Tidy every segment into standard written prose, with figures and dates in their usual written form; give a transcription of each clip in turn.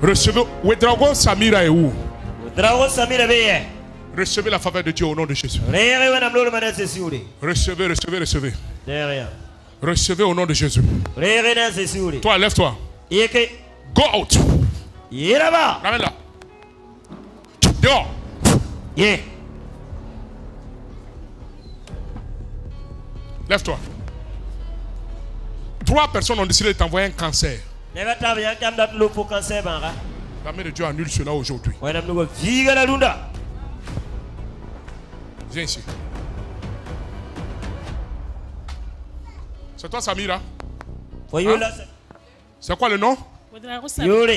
Recevez. Ouedraogo Samira est où? Ouedraogo Samira est. Recevez la faveur de Dieu au nom de Jésus. Recevez, recevez, recevez. Recevez au nom de Jésus. Toi, lève-toi. Go out. Ramène là. Dehors. Lève-toi. 3 personnes ont décidé de t'envoyer un cancer. La main de Dieu annule cela aujourd'hui. Viens ici. C'est toi Samira? Hein? C'est quoi le nom? Ouedraogo Samira.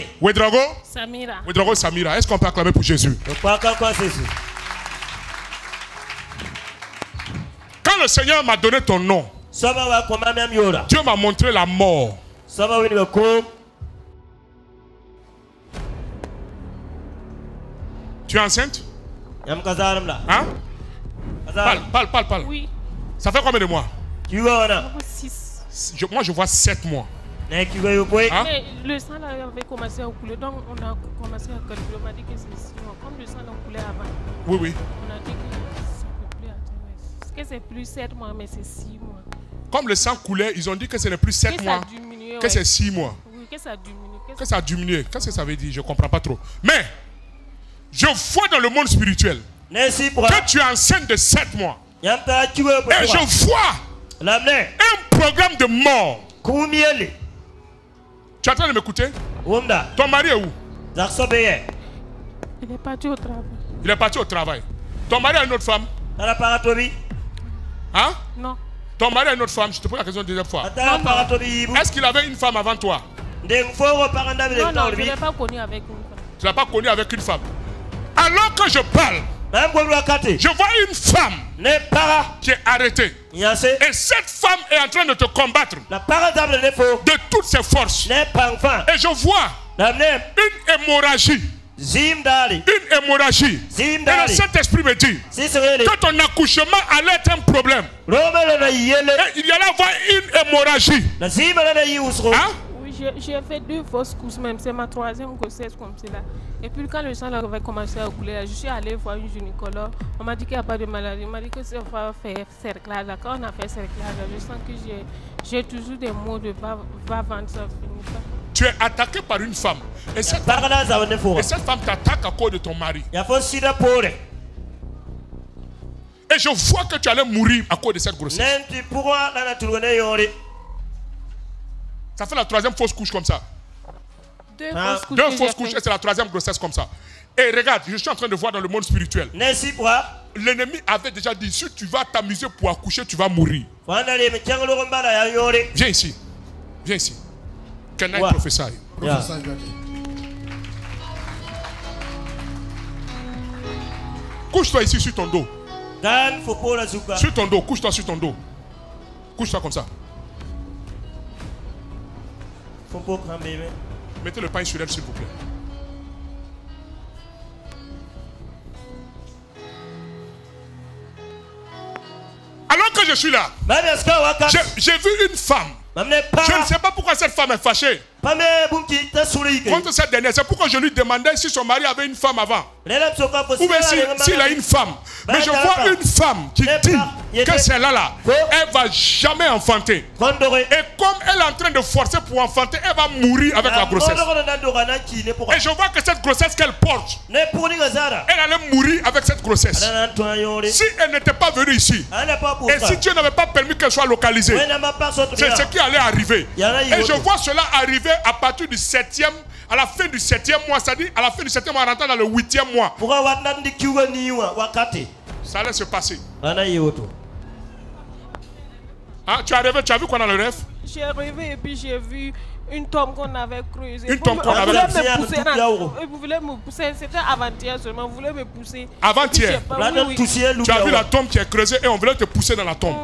Ouedraogo Samira. Est-ce qu'on peut acclamer pour Jésus? Quand le Seigneur m'a donné ton nom, Dieu m'a montré la mort. Tu es enceinte? Hein? Parle. Oui. Ça fait combien de mois? 6. Moi je vois 7 mois. Hein? Mais le sang avait commencé à couler, donc on a commencé à calculer. On m'a dit que c'est 6 mois. Comme le sang a coulé avant. Oui. On a dit que ça ne peut plus attendre. Que c'est plus 7 mois, mais c'est 6 mois. Comme le sang coulait, ils ont dit que ce n'est plus 7 mois. Que c'est 6 mois. Oui, que ça a diminué. Que ça a diminué. Qu'est-ce que ça veut dire? Je ne comprends pas trop. Mais je vois dans le monde spirituel que tu es enceinte de 7 mois. Et je vois un programme de mort. Tu es en train de m'écouter? Ton mari est où? Il est parti au travail. Il est parti au travail. Ton mari a une autre femme? Hein? Non. Ton mari a une autre femme? Je te pose la question une deuxième fois. Est-ce qu'il avait une femme avant toi? Non, je ne l'ai pas connu avec une femme. Tu ne l'as pas connu avec une femme? Alors que je parle, je vois une femme qui est arrêtée. Et cette femme est en train de te combattre de toutes ses forces. Et je vois une hémorragie. Une hémorragie. Et le Saint-Esprit me dit que ton accouchement allait être un problème. Et il y allait avoir une hémorragie. Hein? J'ai fait 2 fausses couches même, c'est ma 3e grossesse comme cela. Et puis quand le sang avait commencé à couler, je suis allée voir une gynécologue. On m'a dit qu'il n'y a pas de maladie. On m'a dit que c'est va faire cerclage. Quand on a fait cerclage, je sens que j'ai toujours des mots de va-vendre, ça finit pas. Tu es attaqué par une femme. Et cette femme t'attaque à cause de ton mari. Et je vois que tu allais mourir à cause de cette grossesse. Ça fait la 3e fausse couche comme ça. 2 fausses couches et c'est la 3e grossesse comme ça. Et regarde, je suis en train de voir dans le monde spirituel. L'ennemi avait déjà dit, si tu vas t'amuser pour accoucher, tu vas mourir. Viens ici. Viens ici. Can I prophesy? Couche-toi ici sur ton dos. Sur ton dos, couche-toi sur ton dos. Couche-toi comme ça. Mettez le pain sur elle, s'il vous plaît. Alors que je suis là, j'ai vu une femme. Je ne sais pas pourquoi cette femme est fâchée contre cette dernière. C'est pourquoi je lui demandais si son mari avait une femme avant. Ou bien s'il a une femme. Mais je vois une femme qui dit que celle-là, elle ne va jamais enfanter. Et comme elle est en train de forcer pour enfanter, elle va mourir avec la grossesse. Et je vois que cette grossesse qu'elle porte, elle allait mourir avec cette grossesse. Si elle n'était pas venue ici, et si Dieu n'avait pas permis qu'elle soit localisée, c'est ce qui allait arriver. Et je vois cela arriver à partir du 7e, à la fin du 7e mois, c'est-à-dire à la fin du 7e mois, rentrant dans le 8e mois. Ça allait se passer. Hein, tu as rêvé, tu as vu quoi dans le rêve? J'ai rêvé et puis j'ai vu une tombe qu'on avait creusée. Une tombe qu'on avait creusée. Vous voulez me pousser, c'était avant-hier seulement, vous voulez me pousser. Avant-hier? Oui. Tu as vu la tombe qui est creusée et on voulait te pousser dans la tombe.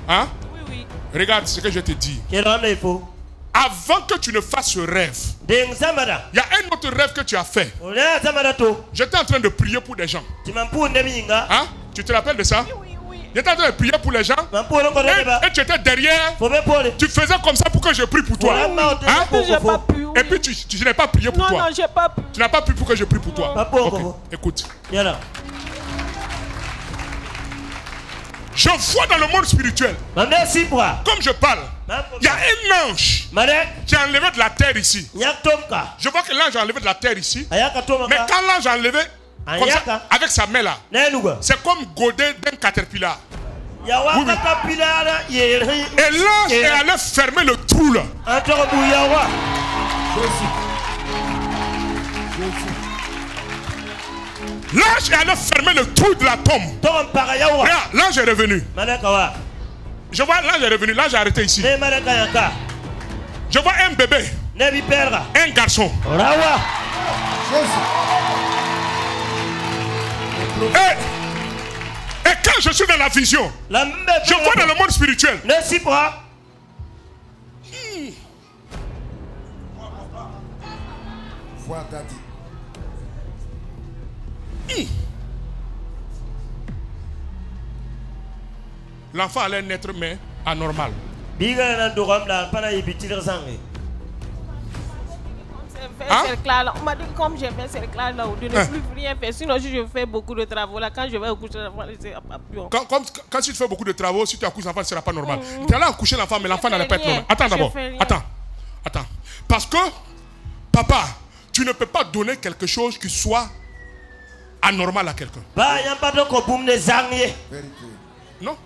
Hein? Oui. Regarde ce que je te dis. Avant que tu ne fasses ce rêve, il y a un autre rêve que tu as fait. J'étais en train de prier pour des gens. Hein? Tu te rappelles de ça? Oui. J'étais en train de prier pour les gens. Et tu étais derrière. Tu faisais comme ça pour que je prie pour toi. Hein? Et puis tu n'as pas prié pour toi. Non, j'ai pas pu. Tu n'as pas pu pour que je prie pour toi. Okay. Écoute. Je vois dans le monde spirituel. Comme je parle, il y a un ange qui a enlevé de la terre ici. Je vois que l'ange a enlevé de la terre ici. Mais quand l'ange a enlevé comme ça, avec sa main là, c'est comme godé d'un caterpillar. Oui, oui. Et l'ange est allé fermer le trou là. L'ange est allé fermer le trou de la tombe. Regarde, l'ange est revenu. Je vois l'ange est revenu. L'ange est arrêté ici. Je vois un bébé. Un garçon. Et quand je suis dans la vision, je vois dans le monde spirituel. L'enfant allait naître mais anormal. Hein? On m'a dit comme j'ai fait cette classe là, de ne plus rien faire. Sinon, si je fais beaucoup de travaux là, quand je vais accoucher l'enfant, ce sera pas plus. Quand tu fais beaucoup de travaux, si tu accouches l'enfant, ce ne sera pas normal. Tu es allé accoucher l'enfant, mais l'enfant n'allait pas être normal. Attends d'abord. Attends. Parce que, papa, tu ne peux pas donner quelque chose qui soit anormal à quelqu'un. Non.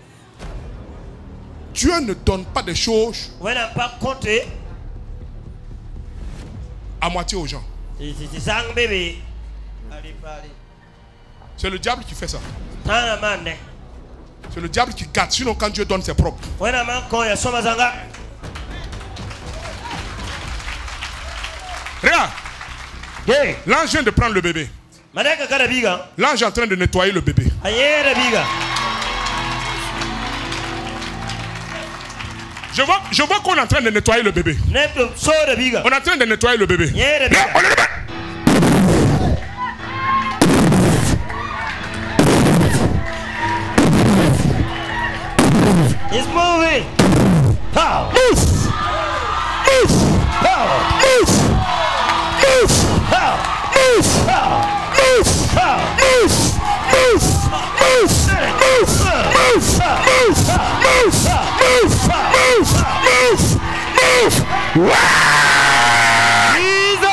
Dieu ne donne pas des choses à moitié aux gens. C'est le diable qui fait ça. C'est le diable qui gâte. Sinon, quand Dieu donne, c'est propre. Regarde. L'ange vient de prendre le bébé. L'ange est en train de nettoyer le bébé. Je vois qu'on est en train de nettoyer le bébé. On est en train de nettoyer le bébé. It's moving. Pow. Move. Move. Pow. Move. Move. Pow. Move. Pow. Move. Pow. Move. Move. Move. Move. Move. Move. Move. Jesus.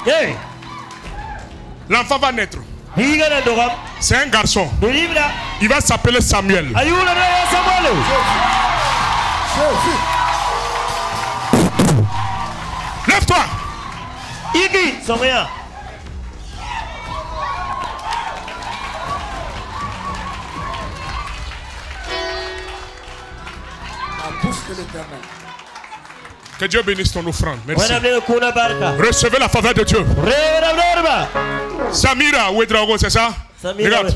Hey. L'enfant va naître. C'est un garçon. Il va s'appeler Samuel. Lève-toi. Que Dieu bénisse ton offrande. Merci. Recevez la faveur de Dieu. Samira Ouedraogo, c'est ça? Regarde.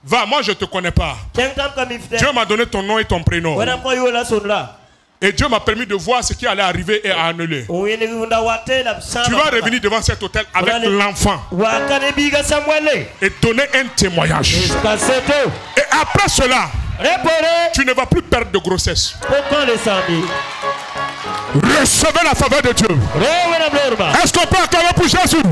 Va, moi je ne te connais pas. Dieu m'a donné ton nom et ton prénom. Et Dieu m'a permis de voir ce qui allait arriver et à annuler. Tu vas revenir devant cet hôtel avec l'enfant et donner un témoignage. Et après cela, tu ne vas plus perdre de grossesse. Recevez la faveur de Dieu. Est-ce qu'on peut acclamer pour Jésus?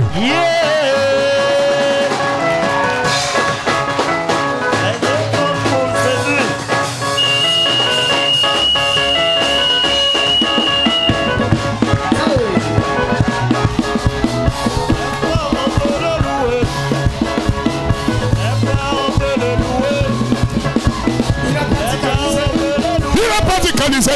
Il a radicalisé.